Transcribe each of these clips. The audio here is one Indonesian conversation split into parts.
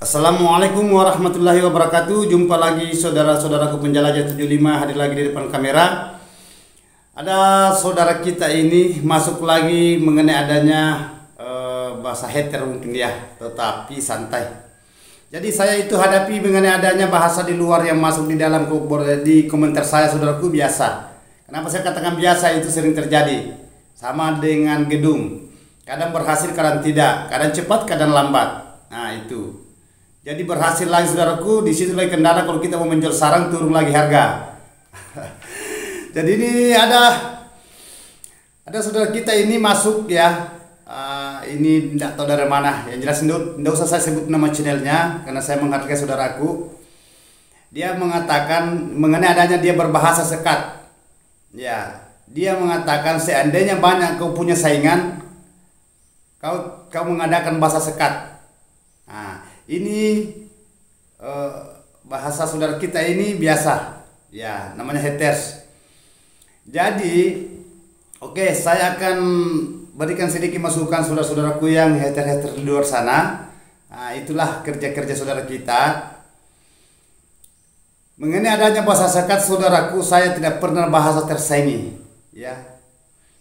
Assalamualaikum warahmatullahi wabarakatuh. Jumpa lagi saudara-saudaraku penjelajah 75 hadir lagi di depan kamera. Ada saudara kita ini masuk lagi mengenai adanya bahasa hater mungkin ya, tetapi santai. Jadi saya itu hadapi mengenai adanya bahasa di luar yang masuk di dalam di komentar saya, saudaraku, biasa. Kenapa saya katakan biasa? Itu sering terjadi. Sama dengan gedung. Kadang berhasil, kadang tidak. Kadang cepat, kadang lambat. Nah itu. Jadi berhasil lagi, saudaraku. Di situ lagi kendala kalau kita mau menjual sarang, turun lagi harga. Jadi ini ada saudara kita ini masuk ya. Ini tidak tahu dari mana. Yang jelas tidak usah saya sebut nama channelnya karena saya menghargai saudaraku. Dia mengatakan mengenai adanya dia berbahasa sekat. Ya, dia mengatakan seandainya banyak kau punya saingan, kau mengadakan bahasa sekat. Nah, ini bahasa saudara kita ini biasa, ya, namanya haters. Jadi, oke, saya akan berikan sedikit masukan saudara-saudaraku yang hater-hater di luar sana. Nah, itulah kerja-kerja saudara kita. Mengenai adanya bahasa sekat, saudaraku, saya tidak pernah bahasa tersaingi. Ya,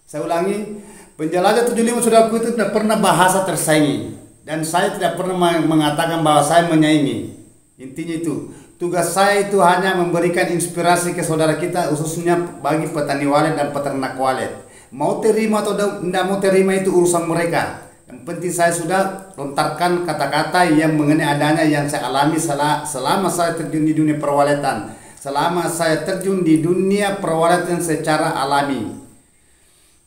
saya ulangi, penjelajah 75 saudaraku itu tidak pernah bahasa tersaingi. Dan saya tidak pernah mengatakan bahwa saya menyaingi. Intinya itu, tugas saya itu hanya memberikan inspirasi ke saudara kita, khususnya bagi petani walet dan peternak walet. Mau terima atau tidak mau terima itu urusan mereka. Yang penting saya sudah lontarkan kata-kata yang mengenai adanya yang saya alami selama saya terjun di dunia perwaletan. Selama saya terjun di dunia perwaletan secara alami.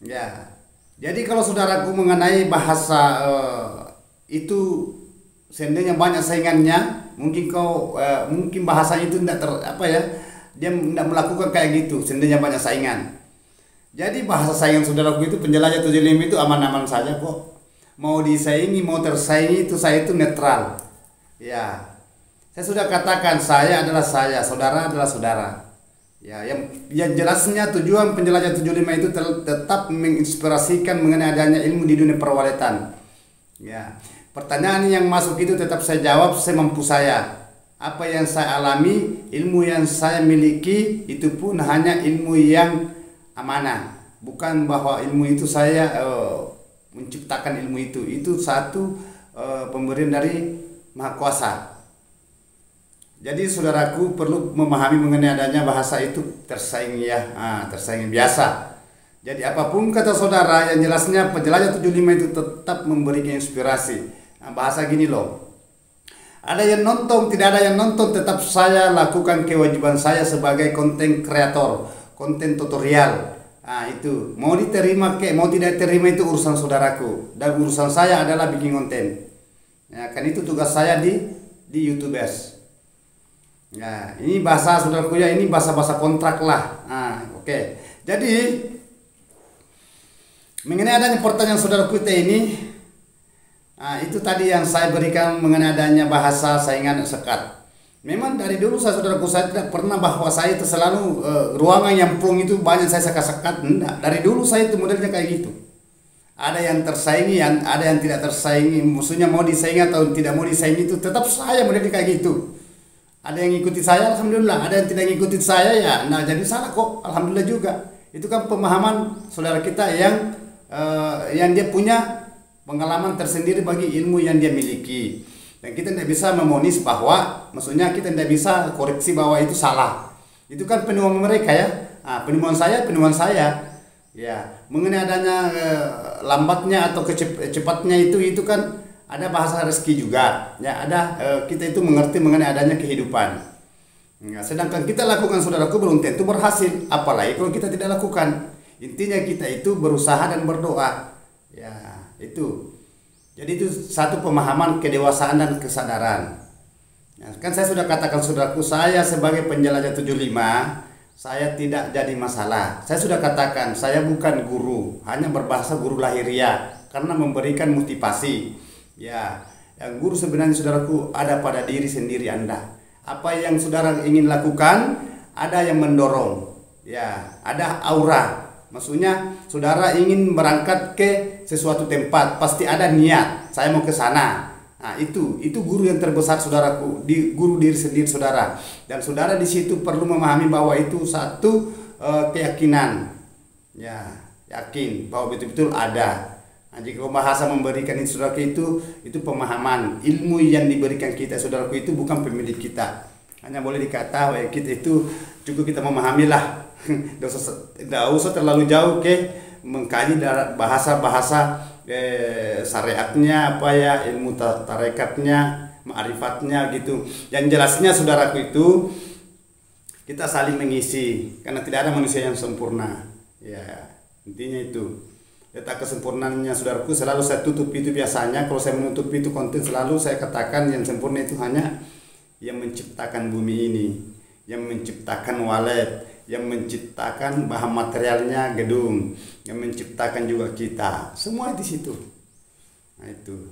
Ya. Jadi kalau saudaraku mengenai bahasa itu seandainya banyak saingannya, mungkin mungkin bahasanya itu tidak dia tidak melakukan kayak gitu seandainya banyak saingan. Jadi bahasa saingan saudaraku itu penjelajah 75 itu aman-aman saja kok. Mau disaingi, mau tersaingi itu saya itu netral. Ya. Saya sudah katakan saya adalah saya, saudara adalah saudara. Ya, yang jelasnya tujuan penjelajah 75 itu tetap menginspirasikan mengenai adanya ilmu di dunia perwaletan. Ya. Pertanyaan yang masuk itu tetap saya jawab semampu saya. Apa yang saya alami, ilmu yang saya miliki itu pun hanya ilmu yang amanah. Bukan bahwa ilmu itu saya menciptakan ilmu itu satu pemberian dari Maha Kuasa. Jadi saudaraku perlu memahami mengenai adanya bahasa itu tersaingi ya, tersaingi biasa. Jadi apapun kata saudara, yang jelasnya penjelajah 75 itu tetap memberikan inspirasi. Nah, bahasa gini loh, ada yang nonton, tidak ada yang nonton, tetap saya lakukan kewajiban saya sebagai konten kreator, konten tutorial. Nah itu, mau diterima mau tidak terima itu urusan saudaraku, dan urusan saya adalah bikin konten. Ya, kan itu tugas saya di YouTubers. Nah, ini bahasa saudaraku ya, ini bahasa kontrak lah. Nah, oke. Jadi mengenai adanya pertanyaan saudaraku kita ini, itu tadi yang saya berikan mengenai adanya bahasa saingan sekat. Memang dari dulu saudaraku saya tidak pernah bahwa saya itu selalu ruangan yang plong itu banyak saya sekat-sekat. Enggak. Dari dulu saya itu modelnya kayak gitu. Ada yang tersaingi, ada yang tidak tersaingi. Maksudnya mau disaingi atau tidak mau disaingi itu tetap saya modelnya kayak gitu. Ada yang ngikuti saya, alhamdulillah. Ada yang tidak ngikuti saya ya, nah jadi salah kok, alhamdulillah juga. Itu kan pemahaman saudara kita yang dia punya pengalaman tersendiri bagi ilmu yang dia miliki. Dan kita tidak bisa memonis bahwa, maksudnya kita tidak bisa koreksi bahwa itu salah. Itu kan penemuan mereka ya. Penemuan saya. Ya, mengenai adanya lambatnya atau cepatnya itu kan ada bahasa rezeki juga. Ya, ada kita itu mengerti mengenai adanya kehidupan. Ya, sedangkan kita lakukan saudaraku belum tentu berhasil, apalagi kalau kita tidak lakukan. Intinya kita itu berusaha dan berdoa. Ya, itu. Jadi itu satu pemahaman kedewasaan dan kesadaran. Nah, kan saya sudah katakan saudaraku, saya sebagai penjelajah 75, saya tidak jadi masalah. Saya sudah katakan, saya bukan guru, hanya berbahasa guru lahiriah karena memberikan motivasi. Ya, yang guru sebenarnya saudaraku ada pada diri sendiri Anda. Apa yang saudara ingin lakukan, ada yang mendorong. Ya, ada aura. Maksudnya saudara ingin berangkat ke sesuatu tempat, pasti ada niat, saya mau ke sana. Nah, itu guru yang terbesar saudaraku, guru diri sendiri saudara. Dan saudara di situ perlu memahami bahwa itu satu keyakinan. Ya, yakin bahwa betul-betul ada. Nah, jika bahasa memberikan itu saudaraku itu pemahaman, ilmu yang diberikan kita saudaraku itu bukan pemilik kita. Hanya boleh dikata bahwa kita itu cukup kita memahamilah. Tidak usah terlalu jauh mengkaji bahasa-bahasa syariatnya apa ya, ilmu tarekatnya, ma'rifatnya gitu. Yang jelasnya saudaraku itu kita saling mengisi karena tidak ada manusia yang sempurna. Ya, intinya itu. Letak kesempurnaannya saudaraku selalu saya tutup itu biasanya kalau saya menutup itu konten selalu saya katakan yang sempurna itu hanya yang menciptakan bumi ini, yang menciptakan walet, yang menciptakan bahan materialnya gedung, yang menciptakan juga kita, semua di situ. Nah itu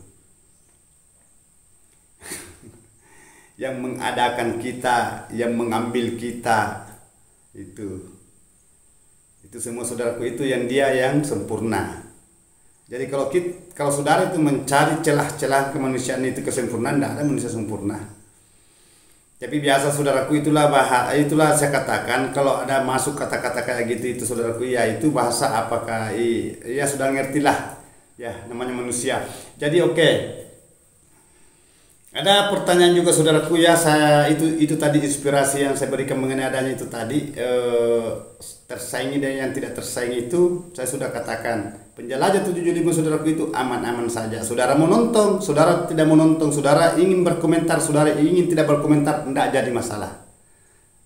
yang mengadakan kita, yang mengambil kita, itu semua saudaraku itu yang dia yang sempurna. Jadi kalau saudara itu mencari celah-celah kemanusiaan itu kesempurnaan, tidak ada manusia sempurna. Tapi biasa saudaraku itulah saya katakan kalau ada masuk kata-kata kayak gitu itu saudaraku ya itu bahasa apakah ya sudah ngertilah ya namanya manusia. Jadi oke. Ada pertanyaan juga saudaraku ya, saya itu tadi inspirasi yang saya berikan mengenai adanya itu tadi tersaingi dan yang tidak tersaingi itu saya sudah katakan. Penjelajah 75 saudaraku itu aman-aman saja. Saudara mau nonton, saudara tidak mau nonton, saudara ingin berkomentar, saudara ingin tidak berkomentar, tidak jadi masalah.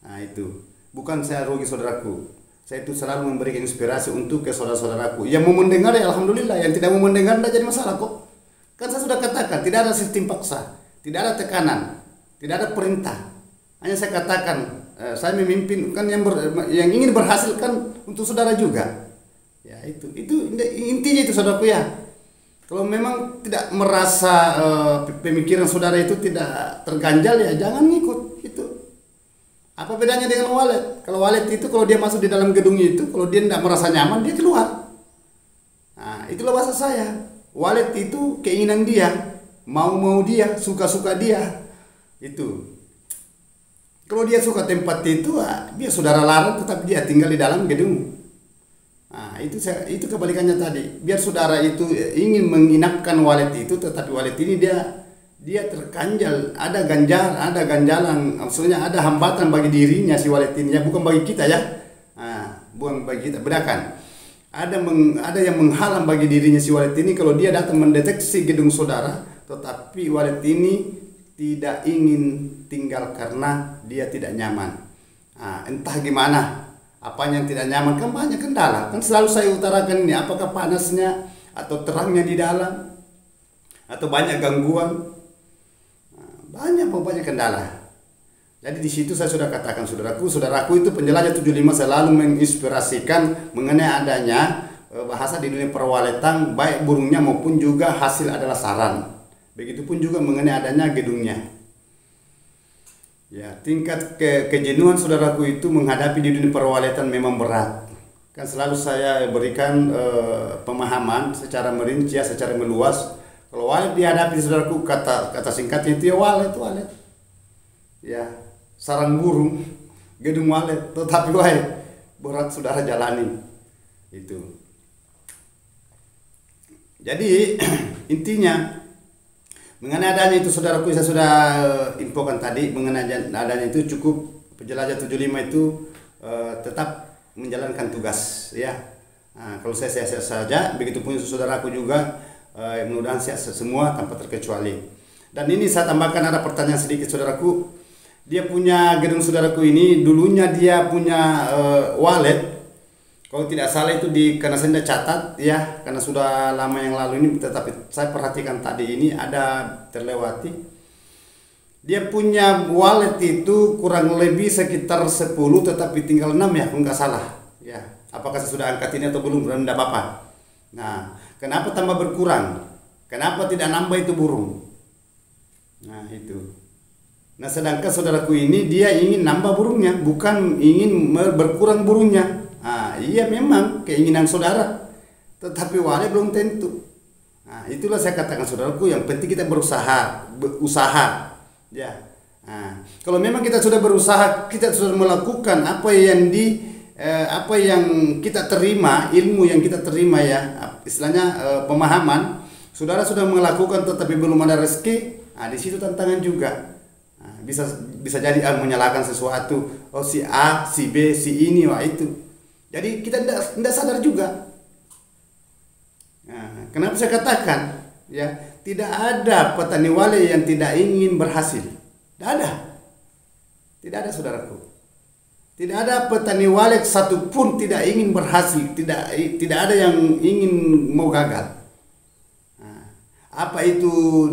Nah itu, bukan saya rugi saudaraku. Saya itu selalu memberikan inspirasi untuk ke saudara-saudaraku. Yang mau mendengar ya alhamdulillah, yang tidak mau mendengar tidak jadi masalah kok. Kan saya sudah katakan, tidak ada sistem paksa, tidak ada tekanan, tidak ada perintah. Hanya saya katakan, saya memimpin kan yang ingin berhasil kan untuk saudara juga. Ya itu intinya itu saudaraku ya. Kalau memang tidak merasa pemikiran saudara itu tidak terganjal ya jangan ngikut itu. Apa bedanya dengan walet? Kalau walet itu kalau dia masuk di dalam gedung itu kalau dia tidak merasa nyaman dia keluar. Nah itulah bahasa saya. Walet itu keinginan dia, mau dia, suka dia itu. Kalau dia suka tempat itu, dia saudara larang tetapi dia tinggal di dalam gedung. Nah, itu kebalikannya tadi. Biar saudara itu ingin menginapkan walet itu, tetapi walet ini dia terganjal, ada ganjalan, maksudnya ada hambatan bagi dirinya si walet ini, ya bukan bagi kita ya. Nah, bukan bagi kita, bedakan. Ada yang menghalang bagi dirinya si walet ini kalau dia datang mendeteksi gedung saudara, tetapi walet ini tidak ingin tinggal karena dia tidak nyaman. Nah, entah gimana. Apa yang tidak nyaman kan banyak kendala kan selalu saya utarakan ini, apakah panasnya atau terangnya di dalam atau banyak gangguan, banyak kendala. Jadi di situ saya sudah katakan saudaraku itu penjelajah 75 selalu menginspirasikan mengenai adanya bahasa di dunia perwaletan baik burungnya maupun juga hasil adalah saran. Begitupun juga mengenai adanya gedungnya. Ya, tingkat kejenuhan saudaraku itu menghadapi di dunia perwaletan memang berat. Kan selalu saya berikan pemahaman secara merinci, secara meluas. Kalau walet dihadapi saudaraku kata singkatnya itu ya walet. Ya, sarang burung, gedung walet, tetapi berat saudara jalani. Itu. Jadi intinya mengenai adanya itu saudaraku saya sudah infokan tadi mengenai adanya itu cukup penjelajah 75 itu tetap menjalankan tugas ya. Nah, kalau saya sehat saja, begitupun saudaraku juga mudah-mudahan sehat semua tanpa terkecuali. Dan ini saya tambahkan ada pertanyaan sedikit saudaraku. Dia punya gedung saudaraku ini dulunya dia punya walet. Kalau tidak salah itu karena saya tidak catat ya, karena sudah lama yang lalu ini, tetapi saya perhatikan tadi ini ada terlewati. Dia punya wallet itu kurang lebih sekitar 10 tetapi tinggal 6 ya, kalau nggak salah. Ya, apakah saya sudah angkat ini atau belum? Tidak apa-apa. Nah, kenapa tambah berkurang? Kenapa tidak nambah itu burung? Nah itu. Nah sedangkan saudaraku ini dia ingin nambah burungnya, bukan ingin berkurang burungnya. Iya memang keinginan saudara, tetapi walet belum tentu. Nah, itulah saya katakan saudaraku, yang penting kita berusaha, ya. Nah, kalau memang kita sudah berusaha, kita sudah melakukan apa yang apa yang kita terima, ilmu yang kita terima, ya, istilahnya pemahaman, saudara sudah melakukan tetapi belum ada rezeki, nah, di situ tantangan juga. Nah, bisa jadi menyalahkan sesuatu, oh si A, si B, si ini, wah itu. Jadi kita tidak sadar juga. Nah, kenapa saya katakan, ya, tidak ada petani wale yang tidak ingin berhasil. Tidak ada saudaraku. Tidak ada petani wale satupun tidak ingin berhasil. Tidak ada yang ingin mau gagal. Nah, apa itu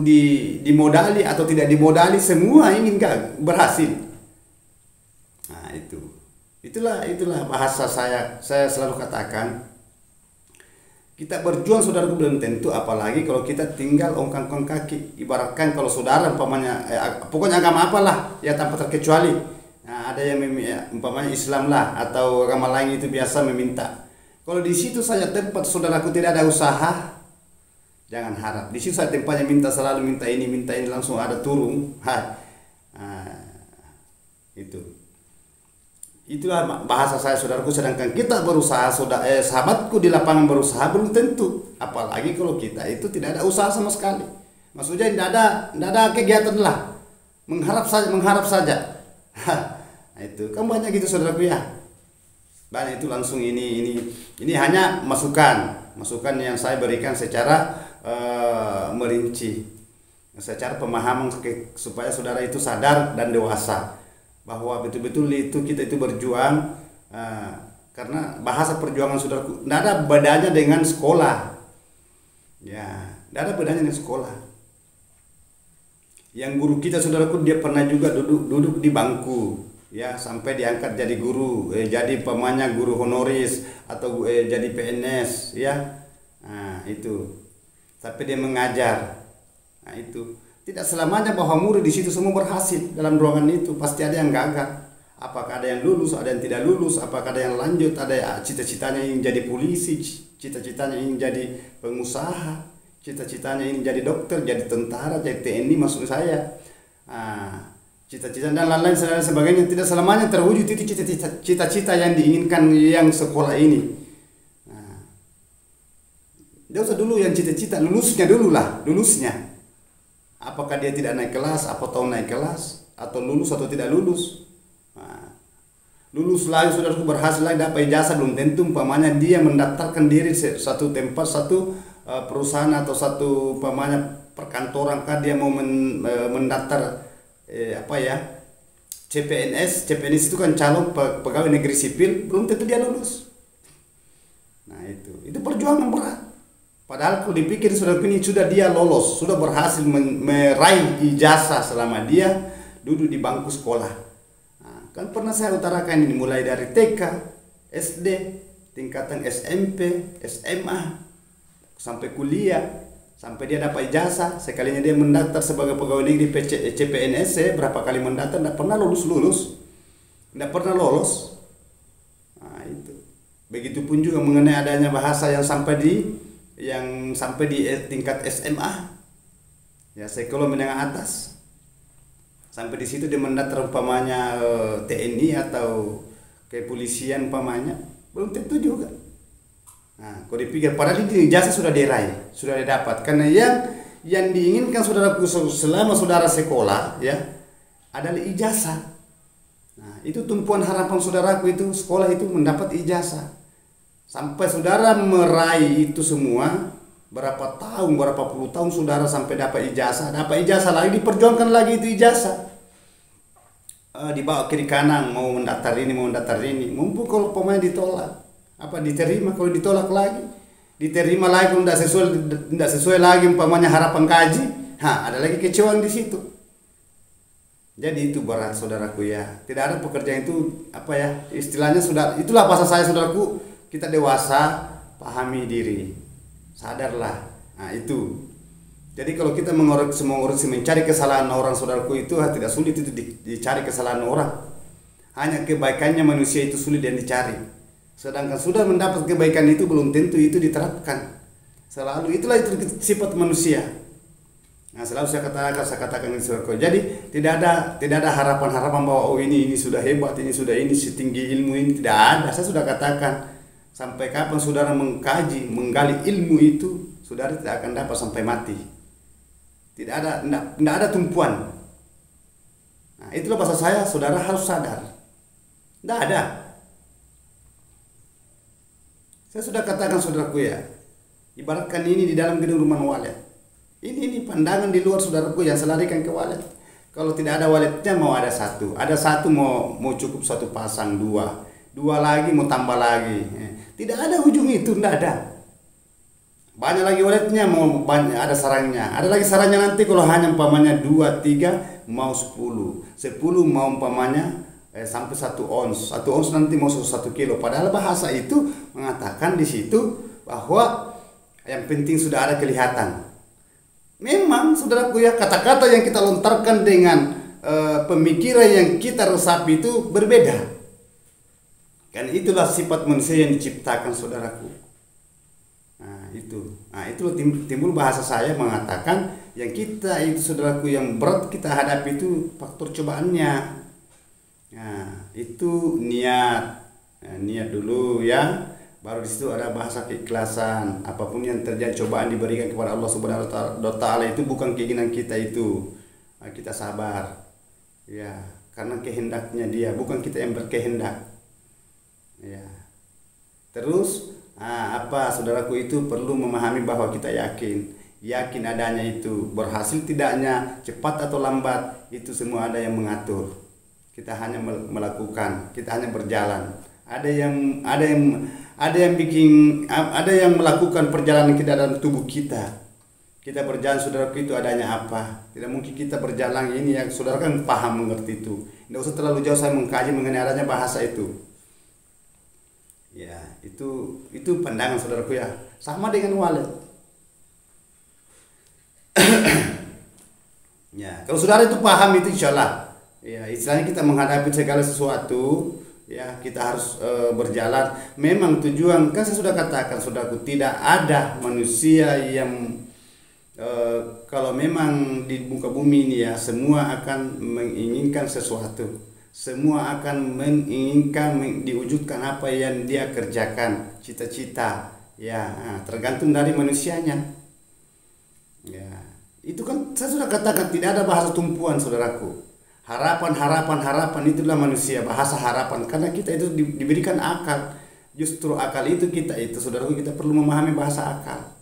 dimodali atau tidak dimodali, semua ingin berhasil. Nah, itulah bahasa saya selalu katakan. Kita berjuang saudaraku belum tentu, apalagi kalau kita tinggal ongkang kaki. Ibaratkan kalau saudara umpamanya pokoknya agama apalah, ya, tanpa terkecuali. Nah, ada yang umpamanya Islam lah atau agama lain itu biasa meminta. Kalau di situ saja tempat saudaraku tidak ada usaha, jangan harap. Di situ saja tempatnya selalu minta ini langsung ada turun. Itulah bahasa saya saudaraku, sedangkan kita berusaha, sahabatku di lapangan berusaha belum tentu, apalagi kalau kita itu tidak ada usaha sama sekali. Maksudnya tidak ada kegiatan lah, mengharap saja. Nah, itu kan banyak gitu saudaraku, ya, banyak itu langsung ini hanya masukan yang saya berikan secara merinci, secara pemahaman supaya saudara itu sadar dan dewasa bahwa betul-betul kita itu berjuang, karena bahasa perjuangan saudaraku tidak ada bedanya dengan sekolah, ya, tidak ada bedanya dengan sekolah. Yang guru kita saudaraku, dia pernah juga duduk di bangku, ya, sampai diangkat jadi guru, jadi guru honoris atau jadi PNS, ya. Nah, itu sampai dia mengajar. Nah, itu tidak selamanya bahwa murid di situ semua berhasil dalam ruangan itu, pasti ada yang gagal. Apakah ada yang lulus, ada yang tidak lulus, apakah ada yang lanjut, ada yang cita-citanya ingin jadi polisi, cita-citanya ingin jadi pengusaha, cita-citanya ingin jadi dokter, jadi tentara, jadi TNI, maksud saya. Cita-cita dan lain-lain sebagainya, tidak selamanya terwujud itu cita-cita yang diinginkan yang sekolah ini. Dia usah dulu yang cita-cita, lulusnya. Apakah dia tidak naik kelas, atau naik kelas, atau lulus atau tidak lulus. Lulus lagi saudaraku, berhasil lagi, dapat ijazah, belum tentu umpamanya dia mendaftarkan diri satu tempat, satu perusahaan atau satu umpamanya perkantoran, kah dia mau mendaftar CPNS itu kan calon pegawai negeri sipil, belum tentu dia lulus. Nah, itu perjuangan berat. Padahal kalau dipikir ini sudah dia lolos, sudah berhasil meraih ijazah selama dia duduk di bangku sekolah. Nah, kan pernah saya utarakan ini, mulai dari TK, SD, tingkatan SMP, SMA, sampai kuliah, sampai dia dapat ijazah. Sekalinya dia mendaftar sebagai pegawai negeri CPNS, berapa kali mendaftar, tidak pernah lulus. Nah, itu. Begitupun juga mengenai adanya bahasa yang sampai di tingkat SMA, ya, sekolah menengah atas, sampai di situ dia mendaftar umpamanya TNI atau kepolisian umpamanya, belum tentu juga. Nah, kalau dipikir padahal ini ijazah sudah diraih, sudah didapat, karena yang diinginkan saudaraku selama saudara sekolah, ya, adalah ijazah. Nah, itu tumpuan harapan saudaraku itu, sekolah itu mendapat ijazah. Sampai saudara meraih itu semua, berapa puluh tahun saudara sampai dapat ijazah lagi, diperjuangkan lagi itu ijazah. Dibawa kiri kanan, mau mendaftar ini, mumpung kalau pemain ditolak, diterima, kalau ditolak lagi, diterima lagi, kalau tidak sesuai lagi umpamanya harapan kaji, ada lagi kecewaan di situ. Jadi itu berat saudaraku, ya. Tidak ada pekerjaan itu istilahnya sudah, itulah bahasa saya saudaraku, kita dewasa, pahami diri, sadarlah. Nah, itu. Jadi kalau kita mencari kesalahan orang saudaraku itu tidak sulit itu dicari kesalahan orang. Hanya kebaikannya manusia itu sulit dan dicari. Sedangkan sudah mendapat kebaikan itu belum tentu itu diterapkan. Selalu itulah itu sifat manusia. Nah, selalu saya katakan ini saudaraku. Jadi tidak ada harapan-harapan bahwa oh ini sudah hebat, ini sudah ini setinggi ilmu ini, tidak ada. Saya sudah katakan sampai kapan saudara mengkaji, menggali ilmu itu, saudara tidak akan dapat sampai mati. Tidak ada tumpuan. Nah, itulah bahasa saya, saudara harus sadar. Tidak ada. Saya sudah katakan saudaraku ya, ibaratkan ini di dalam gedung rumah walet. Ini pandangan di luar saudaraku yang selarikan ke walet. Kalau tidak ada waletnya mau ada satu mau cukup satu pasang, dua lagi mau tambah lagi. Tidak ada ujung itu, tidak ada. Banyak lagi waletnya mau banyak, ada sarangnya. Ada lagi sarangnya nanti kalau hanya umpamanya 2, 3 mau 10 mau umpamanya sampai 1 ons. 1 ons nanti mau 1 kilo. Padahal bahasa itu mengatakan di situ bahwa yang penting sudah ada kelihatan. Memang saudaraku ya, kata-kata yang kita lontarkan dengan pemikiran yang kita resapi itu berbeda. Kan itulah sifat manusia yang diciptakan saudaraku. Nah itu timbul bahasa saya mengatakan yang kita itu saudaraku yang berat kita hadapi itu faktor cobaannya. Nah itu niat dulu ya. Baru di situ ada bahasa keikhlasan. Apapun yang terjadi cobaan diberikan kepada Allah Subhanahu wa taala itu bukan keinginan kita itu. Nah, kita sabar. Ya, karena kehendaknya Dia, bukan kita yang berkehendak. Ya. Terus saudaraku itu perlu memahami bahwa kita yakin adanya itu, berhasil tidaknya, cepat atau lambat, itu semua ada yang mengatur. Kita hanya melakukan, kita hanya berjalan. Ada yang melakukan perjalanan kita dalam tubuh kita. Kita berjalan saudaraku itu adanya apa? Tidak mungkin kita berjalan ini yang saudara kan paham mengerti itu. Tidak usah terlalu jauh saya mengkaji mengenai adanya bahasa itu. Ya, itu pandangan saudaraku ya. Sama dengan walet. Ya, kalau saudara itu paham itu insyaallah. Ya, istilahnya kita menghadapi segala sesuatu, ya kita harus berjalan. Memang tujuan kan saya sudah katakan saudaraku, tidak ada manusia yang kalau memang di muka bumi ini ya semua akan menginginkan sesuatu. Semua akan menginginkan diwujudkan apa yang dia kerjakan, cita-cita. Ya, tergantung dari manusianya. Ya, itu kan saya sudah katakan tidak ada bahasa tumpuan saudaraku. Harapan itulah manusia, bahasa harapan. Karena kita itu diberikan akal. Justru akal itu saudaraku, kita perlu memahami bahasa akal.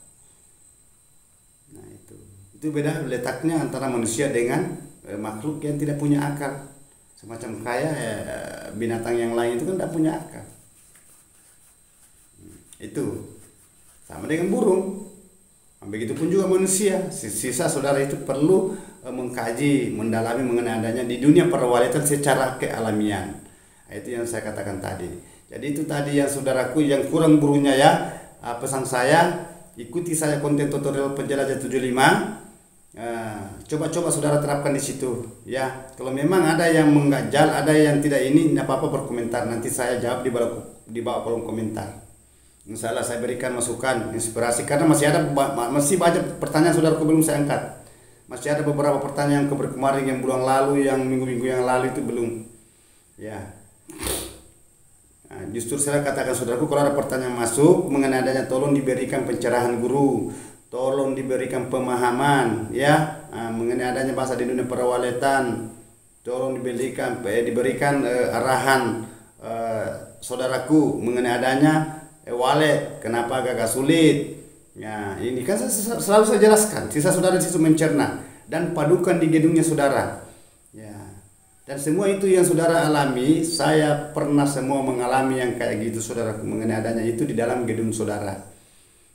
Nah itu beda letaknya antara manusia dengan makhluk yang tidak punya akal. Semacam kayak binatang yang lain itu kan tidak punya akal. Itu sama dengan burung. Begitupun juga manusia. Sisa saudara itu perlu mengkaji, mendalami mengenai adanya di dunia perwalitan secara kealamian. Itu yang saya katakan tadi. Jadi itu tadi yang saudaraku yang kurang burunya ya, pesan saya, ikuti saya konten tutorial penjelajah 75. Coba saudara terapkan di situ ya. Kalau memang ada yang mengganjal, ada yang tidak ini, tidak apa-apa berkomentar, nanti saya jawab di bawah kolom komentar. Insyaallah saya berikan masukan, inspirasi, karena masih banyak pertanyaan saudaraku belum saya angkat. Masih ada beberapa pertanyaan kemarin yang bulan lalu, yang minggu-minggu yang lalu itu belum. Ya. Justru saya katakan saudaraku, kalau ada pertanyaan masuk mengenai adanya, tolong diberikan pencerahan guru. Tolong diberikan pemahaman ya mengenai adanya bahasa di dunia perwaletan. Tolong diberikan arahan saudaraku mengenai adanya walet, kenapa agak sulit. Ya, ini kan selalu saya jelaskan. Sisa saudara di situ mencerna dan padukan di gedungnya saudara. Ya. Dan semua itu yang saudara alami, saya pernah semua mengalami yang kayak gitu saudaraku mengenai adanya itu di dalam gedung saudara.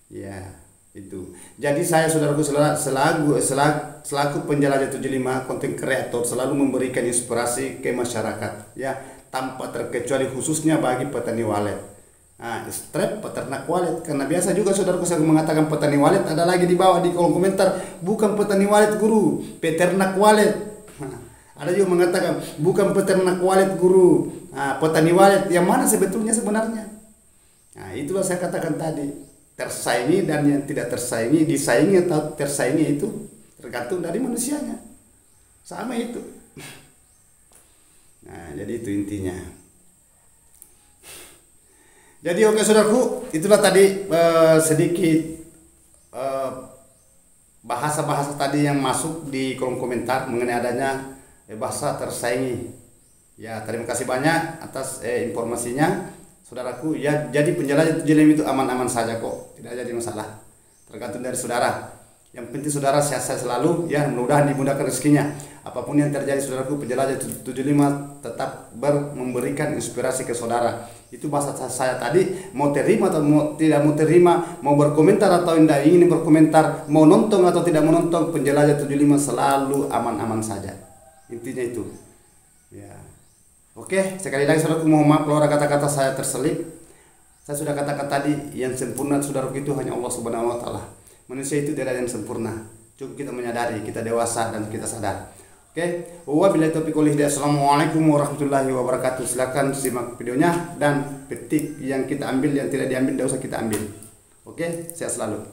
Ya. Itu. Jadi saya saudaraku selaku penjelajah 75 konten kreator selalu memberikan inspirasi ke masyarakat ya, tanpa terkecuali khususnya bagi petani walet. Strap peternak walet, karena biasa juga saudaraku saya mengatakan petani walet, ada lagi di bawah di kolom komentar, bukan petani walet guru, peternak walet. Ada juga mengatakan bukan peternak walet guru, petani walet. Yang mana sebetulnya sebenarnya? Itulah saya katakan tadi. tersaingi dan yang tidak tersaingi, disaingi atau tersaingi itu tergantung dari manusianya. Sama itu. Nah, jadi itu intinya. Jadi oke saudaraku, itulah tadi sedikit bahasa-bahasa tadi yang masuk di kolom komentar mengenai adanya bahasa tersaingi. Ya, terima kasih banyak atas informasinya, saudaraku. Ya, jadi penjelajah Jelim itu aman-aman saja kok, tidak jadi masalah. Tergantung dari saudara. Yang penting saudara sehat-sehat selalu, ya, mudah-mudahan dimudahkan rezekinya. Apapun yang terjadi saudaraku, penjelajah 75 tetap memberikan inspirasi ke saudara. Itu bahasa saya tadi, mau terima atau tidak mau terima, mau berkomentar atau tidak ingin berkomentar, mau nonton atau tidak mau nonton, penjelajah 75 selalu aman-aman saja. Intinya itu. Ya. Oke, sekali lagi saudaraku, mohon maaf kalau ada kata-kata saya terselip. Saya sudah katakan tadi, yang sempurna saudaraku itu hanya Allah Subhanahu wa taala. Manusia itu tidak ada yang sempurna. Cukup kita menyadari, kita dewasa dan kita sadar. Oke, wabillahi taufiq wal hidayah. Assalamualaikum warahmatullahi wabarakatuh. Silakan simak videonya dan petik yang kita ambil, yang tidak diambil tidak usah kita ambil. Oke, sehat selalu.